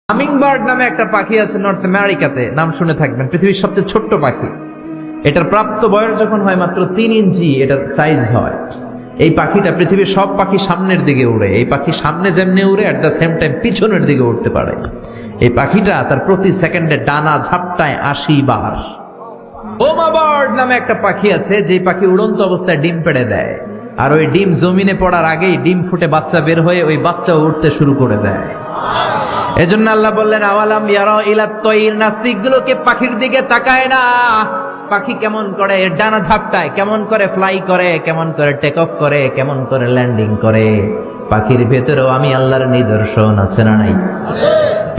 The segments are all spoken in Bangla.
হামিংবার্ড নামে একটা পাখি আছে নর্থ আমেরিকাতে, নাম শুনে থাকবেন। পৃথিবীর সবচেয়ে ছোট্ট পাখি। এটার প্রাপ্ত বয়স যখন হয় মাত্র 3 ইঞ্চি এটার সাইজ হয়। এই পাখিটা পৃথিবীর সব পাখি সামনের দিকে উড়ে। এই পাখি সামনে যেমনি উড়ে অ্যাট দ্য সেম টাইম পিছনের দিকে উঠতে পারে। এই পাখিটা তার প্রতি সেকেন্ডে ডানা ঝাপটায় 80 বার। ওমা বার্ড নামে একটা পাখি আছে, যে পাখি উড়ন্ত অবস্থায় ডিম পেড়ে দেয়, আর ওই ডিম জমিনে পড়ার আগেই ডিম ফুটে বাচ্চা বের হয়ে ওই বাচ্চা উঠতে শুরু করে দেয়। এজন্য আল্লাহ বললেন আওয়ালাম ইয়ারাউ ইলাত তায়র, নাস্তিকগুলোকে পাখির দিকে তাকায় না। পাখি কেমন করে ডানা ঝাপটায়, কেমন করে ফ্লাই করে, কেমন করে টেক অফ করে, কেমন করে ল্যান্ডিং করে। পাখির ভেতরেও আমি আল্লাহর নিদর্শন আছে না নাই?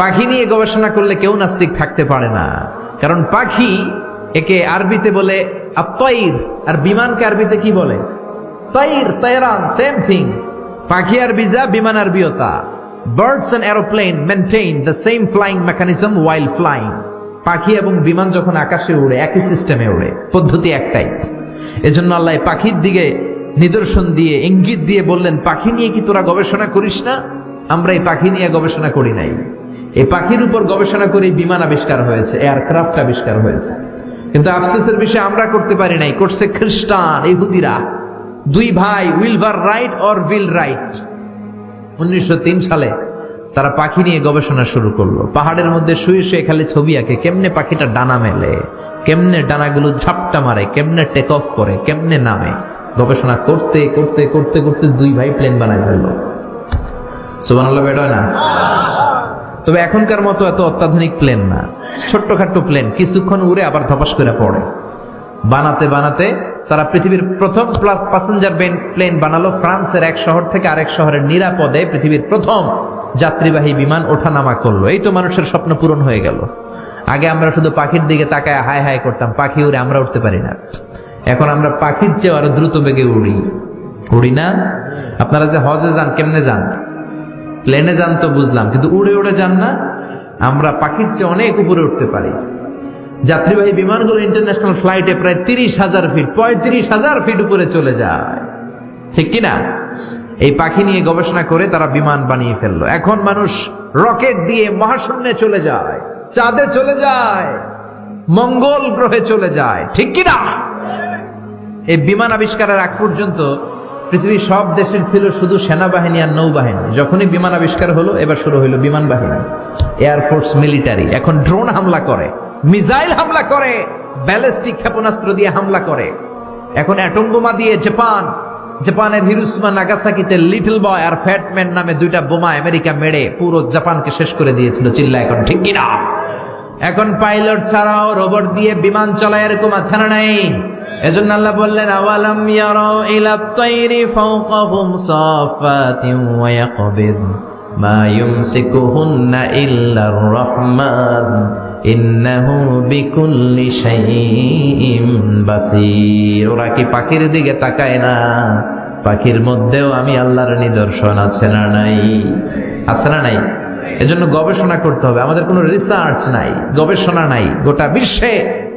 পাখি নিয়ে গবেষণা করলে কেউ নাস্তিক থাকতে পারে না, কারণ পাখি একে আরবিতে বলে আত-তায়র, আর বিমানকে আরবিতে কি বলে? তায়র, তায়রান, সেম থিং। পাখি আরবি যা, বিমান আরবিও তা। Birds and aeroplane maintain the same flying mechanism while flying. পাখি এবং বিমান যখন আকাশে উড়ে একই সিস্টেমে উড়ে, পদ্ধতি একটাই। এজন্য আল্লাহ পাখির দিকে নিদর্শন দিয়ে ইঙ্গিত দিয়ে বললেন, পাখি নিয়ে কি তোরা গবেষণা করিস না? আমরা এই পাখি নিয়ে গবেষণা করি নাই। এই পাখির উপর গবেষণা করে বিমান আবিষ্কার হয়েছে, এয়ারক্রাফট আবিষ্কার হয়েছে। কিন্তু আফসোসের বিষয় আমরা করতে পারি নাই, করছে খ্রিস্টান, ইহুদিরা। দুই ভাই উইলভার রাইট অর উইল রাইট 1903 সালে তারা পাখি নিয়ে গবেষণা শুরু করলো। পাহাড়ের মধ্যে শুয়ে শুয়ে খালি ছবি আঁকে, কেমনে পাখিটা ডানা মেলে, কেমনে ডানাগুলো ঝাপটা মারে, কেমনে টেক অফ করে, কেমনে নামে। গবেষণা করতে করতে করতে করতে দুই ভাই প্লেন বানায় ফেললো। সুবহানাল্লাহ, বেটা না? তবে এখনকার মতো এত অত্যাধুনিক প্লেন না, ছোট্টখাট্ট প্লেন, কিছুক্ষণ উড়ে আবার ধপাস করে পড়ে। বানাতে বানাতে তারা পৃথিবীর প্রথম প্যাসেঞ্জার প্লেন বানালো। ফ্রান্সের এক শহর থেকে আরেক শহরের নিরাপদে পৃথিবীর প্রথম যাত্রীবাহী বিমান ওঠানামা করলো। এই তো মানুষের স্বপ্ন পূরণ হয়ে গেল। আগে আমরা শুধু পাখির দিকে তাকায় হায় হায় করতাম, পাখি উড়ে, আমরা উঠতে পারি না। এখন আমরা পাখির চেয়ে আরো দ্রুত বেগে উড়ি না? আপনারা যে হজে যান, কেমনে যান? প্লেনে যান তো বুঝলাম, কিন্তু উড়ে উড়ে যান না? আমরা পাখির চেয়ে অনেক উপরে উঠতে পারি। যাত্রীবাহী বিমানগুলো ইন্টারন্যাশনাল ফ্লাইটে প্রায় 30,000 ফিট, 35,000 ফিট উপরে চলে যায়, ঠিক কিনা? এই পাখি নিয়ে গবেষণা করে তারা বিমান বানিয়ে ফেললো। এখন মানুষ রকেট দিয়ে মহাশূন্যে চলে যায়, চাঁদে চলে যায়, মঙ্গল গ্রহে চলে যায়, ঠিক কিনা? এই বিমান আবিষ্কারের আগ পর্যন্ত পৃথিবীর সব দেশের ছিল শুধু সেনাবাহিনী আর নৌবাহিনী। যখনই বিমান আবিষ্কার হলো, এবার শুরু হইলো বিমান বাহিনী, এয়ারফোর্স, মিলিটারি। এখন ড্রোন হামলা করে, মিসাইল হামলা করে, ব্যালিস্টিক ক্ষেপণাস্ত্র দিয়ে হামলা করে। এখন অ্যাটম বোমা দিয়ে জাপানের হিরোশিমা নাগাসাকিতে লিটল বয় আর ফ্যাটম্যান নামে দুইটা বোমা আমেরিকা মেরে পুরো জাপানকে শেষ করে দিয়েছিল। চিল্লা এখন, ঠিক কিনা? এখন পাইলট ছাড়াও রোবট দিয়ে বিমান চলায়, এরকম আছে না নাই? এজন্য আল্লাহ বললেন আওয়ালাম ইয়ারাউ ইলাত তায়রি ফাওকাহুম সাফাতিন ওয়া ইয়াকবিদ মা ইউমসিকুহুন্না ইল্লার রহমান ইন্নাহু বিকুল্লি শাইইন বাসীর। ওরা কি পাখির দিকে তাকায় না? পাখির মধ্যেও আমি আল্লাহর নিদর্শন আছে না নাই? আছে না নাই? এজন্য গবেষণা করতে হবে। আমাদের কোনো রিসার্চ নাই, গবেষণা নাই। গোটা বিশ্বে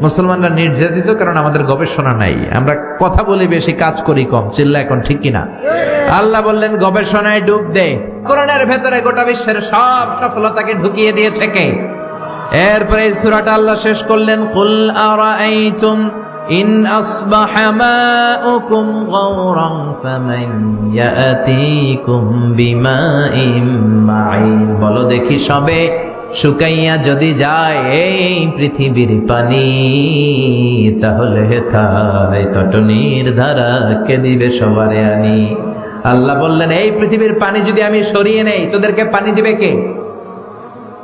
মুসলমানরা নির্যাতিত, কারণ আমাদের গবেষণা নাই। আমরা কথা বলি বেশি, কাজ করি কম। চিল্লা এখন, ঠিক কিনা? আল্লাহ বললেন গবেষণায় ডুব দে। কোরআনের ভেতরে গোটা বিশ্বের সব সফলতাকে ঢুকিয়ে দিয়েছে কে? এরপরে এই সূরাটা আল্লাহ শেষ করলেন, কুল আরাআইতুম ইন আসবাহা মাউকুম গাওরান ফামান ইয়াতিকুম বিমাইন মাইন। বলো দেখি, সবে শুকাইয়া যদি যায় এই পৃথিবীর পানি, তাহলে হেথায় তটনির ধারা কে দিবে সবারে আনি। আল্লাহ বললেন এই পৃথিবীর পানি যদি আমি সরিয়ে নেই, তোদেরকে পানি দিবে কে?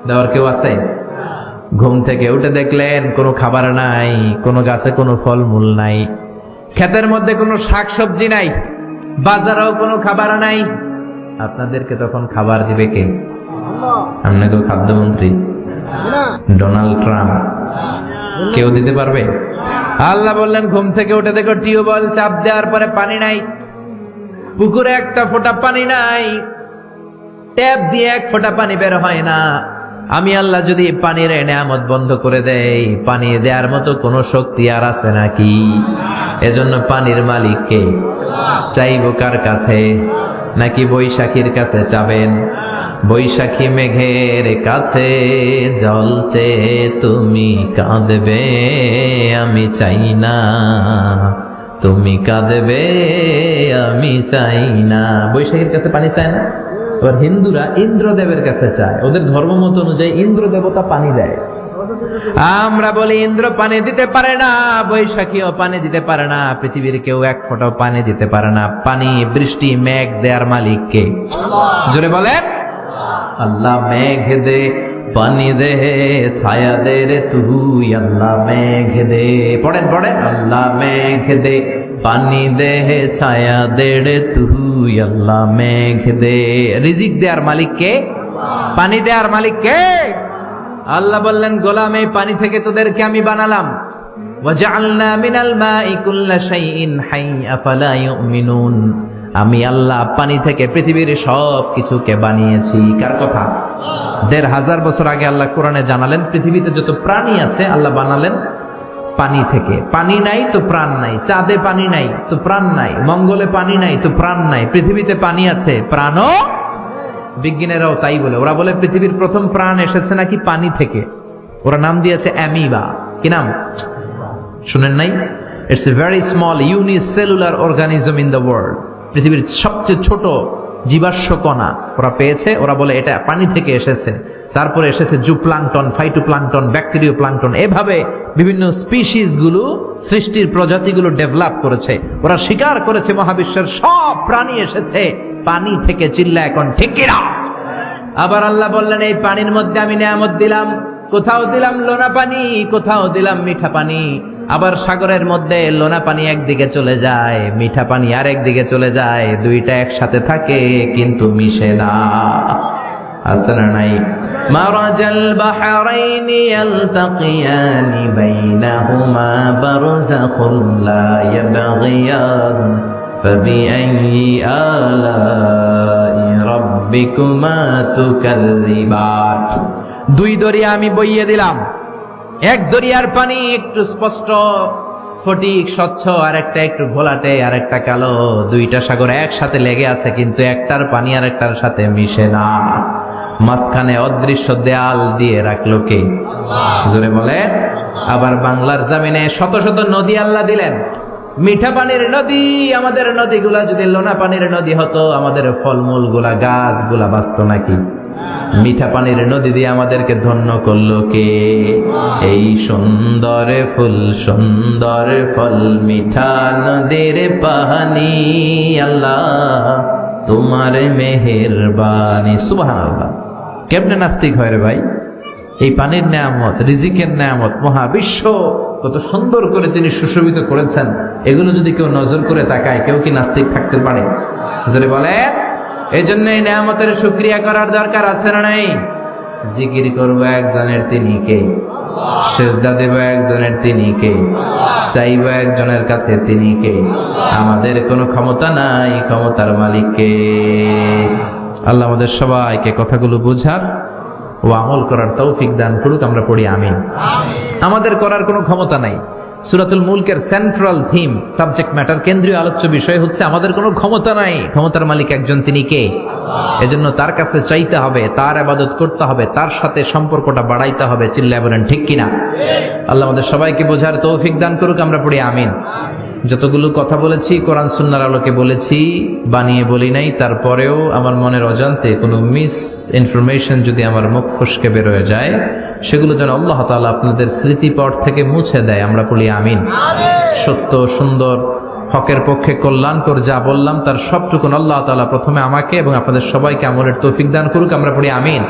দেওয়ার কেউ আছে? ঘুম থেকে উঠে দেখলেন কোনো খাবার নাই, কোনো গাছে কোনো ফলমূল নাই, ক্ষেতের মধ্যে কোনো শাকসবজি নাই, বাজারেও কোনো খাবার নাই। আপনাদেরকে তখন খাবার দিবে কে? আপনাকে খাদ্যমন্ত্রী ডোনাল্ড ট্রাম্প? কেউ দিতে পারবে? আল্লাহ বললেন ঘুম থেকে উঠে দেখো টিউবওয়েল চাপ দেওয়ার পরে পানি নাই, পুকুরে একটা ফোঁটা পানি নাই, ট্যাপ দিয়ে এক ফোঁটা পানি বের হয় না। আমি আল্লাহ যদি পানির নেয়ামত বন্ধ করে দেই, পানি দেওয়ার মতো কোনো শক্তি আর আছে নাকি? এজন্য পানির মালিককে চাইব কার কাছে? নাকি বৈশাখীর কাছে চাবেন? বৈশাখী মেঘের কাছে জলছে তুমি কাঁদবে আমি চাই না, তুমি কাঁদবে আমি চাই না। বৈশাখীর কাছে পানি চায় না। এবার হিন্দুরা ইন্দ্রদেবের কাছে চায়, ওদের ধর্ম মত অনুযায়ী ইন্দ্র দেবতা পানি দেয়। আমরা বলি ইন্দ্র পানি দিতে পারে না, বৈশাখীও পানি দিতে পারে না, পৃথিবীর কেউ এক ফোঁটাও পানি দিতে পারে না। পানি, বৃষ্টি, মেঘ দেয়ার মালিক কে? জোরে বলেন আল্লাহ। মেঘ দে পানি দে ছায়া দে রে তুই আল্লাহ, মেঘ দে। পড়েন পড়েন, আল্লাহ মেঘ দে পানি দে ছায়া দে রে তুই আল্লাহ, মেঘ দে। রিজিক দেয়ার মালিক কে? পানি দেয়ার মালিক কে? আল্লাহ বললেন, গোলাম এই পানি থেকে তোদেরকে আমি বানালাম। ওয়াজআলনা মিনাল মাই কুল্লা শাইইন হাই আফালা ইউমিনুন। আমি আল্লাহ পানি থেকে পৃথিবীর সব কিছুকে বানিয়েছি। কার কথা? ১৫০০ বছর আগে আল্লাহ কোরআনে জানালেন পৃথিবীতে যত প্রাণী আছে আল্লাহ বানালেন পানি থেকে। পানি নাই তো প্রাণ নাই, চাঁদে পানি নাই তো প্রাণ নাই, মঙ্গলে পানি নাই তো প্রাণ নাই, পৃথিবীতে পানি আছে প্রাণও। বিজ্ঞানীরাও তাই বলে, ওরা বলে পৃথিবীর প্রথম প্রাণ এসেছে নাকি পানি থেকে। ওরা নাম দিয়েছে অ্যামিবা। কি নাম শুনেন নাই? It's a very small unicellular organism in the world. পৃথিবীর সবচেয়ে ছোট জীবাশ্ম কণা ওরা পেয়েছে। ওরা বলে এটা পানি থেকে এসেছে। তারপরে এসেছে জুপ্লাঙ্কটন, ফাইটোপ্লাঙ্কটন, ব্যাকটেরিয়া প্লাঙ্কটন। এভাবে বিভিন্ন স্পিসিস গুলো, সৃষ্টির প্রজাতিগুলো ডেভেলপ করেছে। ওরা স্বীকার করেছে মহাবিশ্বের সব প্রাণী এসেছে পানি থেকে। চিল্লা এখন ঠিক কিনা? আবার আল্লাহ বললেন এই পানির মধ্যে আমি নিয়ামত দিলাম। কোথাও দিলাম লোনা পানি, কোথাও দিলাম মিঠা পানি। আবার সাগরের মধ্যে লোনা পানি একদিকে চলে যায়, মিঠা পানি আর একদিকে চলে যায়, দুইটা একসাথে থাকে কিন্তু মিশে না। আছে না নাই? মারাজাল বাহরাইনি ইয়ালতাকিয়ানি বাইনাহুমা বারযাখুন লা ইয়াবগিয়ান ফাবিআইয়ি আলাই রাব্বিকুমা তুকাল্লিবান। দুই দরিয়া আমি বইয়ে দিলাম। এক দরিয়ার পানি একটু স্পষ্ট স্ফটিক স্বচ্ছ, আর একটা একটু ঘোলাটে, আর একটা কালো। দুইটা সাগর একসাথে লেগে আছে কিন্তু একটার পানি আর একটার সাথে মিশে না। মাঝখানে অদৃশ্য দেয়াল দিয়ে রাখলো কে? জোরে বলে। আবার বাংলার জমিনে শত শত নদী আল্লাহ দিলেন, মিঠা পানির নদী। আমাদের নদীগুলা যদি লোনা পানির নদী হতো, আমাদের ফলমূল গুলা, গাছগুলা বাঁচত নাকি? মিঠা পানির নদী দিয়ে আমাদেরকে ধন্য করলো কে? এই সুন্দর ফুল সুন্দর ফল মিঠা নদীর পানি, আল্লাহ তোমার মেহেরবানি। সুবহানাল্লাহ। কেমনে নাস্তিক হয় রে ভাই? এই পানির নেয়ামত, রিজিকের নেয়ামত, মহাবিশ্ব কত সুন্দর করে তিনি সুশোভিত করেছেন। এগুলো যদি কেউ নজর করে তাকায়, কেউ কি নাস্তিক থাকতে পারে? যদি বলে এই জন্য এই নেয়ামতের শুকরিয়া করার দরকার আছে না নাই? জিকির করবো একজনের, তিনি কে? সেজদা দেব একজনের, তিনি কে? চাইব একজনের কাছে, তিনি কে? আমাদের কোনো ক্ষমতা নাই, ক্ষমতার মালিক কে? আল্লাহ আমাদের সবাইকে কথাগুলো বোঝার ও আমল করার তৌফিক দান করুক। আমরা পড়ি আমিন। আমাদের করার কোনো ক্ষমতা নাই। সূরাতুল মুলকের সেন্ট্রাল থিম, সাবজেক্ট ম্যাটার, কেন্দ্রীয় আলোচ্য বিষয় হচ্ছে আমাদের কোনো ক্ষমতা নাই, ক্ষমতার মালিক একজন, তিনি কে? এজন্য তার কাছে চাইতে হবে, তার ইবাদত করতে হবে, তার সাথে সম্পর্কটা বাড়াইতে হবে। চিল্লায় বলেন ঠিক কিনা? আল্লাহ আমাদের সবাইকে বোঝার তৌফিক দান করুক। আমরা পড়ি আমিন। যতগুলো কথা বলেছি কোরআন সুন্নাহর আলোকে বলেছি, বানিয়ে বলি নাই। তারপরেও আমার মনের অজান্তে কোনো মিস ইনফরমেশন যদি আমার মুখ ফসকে বের হয়ে যায়, সেগুলো যেন আল্লাহ তাআলা আপনাদের স্মৃতিপট থেকে মুছে দেয়। আমরা পড়ি আমিন। সত্য, সুন্দর, হকের পক্ষে কল্যাণকর যা বললাম তার সবটুকুন আল্লাহ তাআলা প্রথমে আমাকে এবং আপনাদের সবাইকে আমলের তৌফিক দান করুক। আমরা পড়ি আমিন।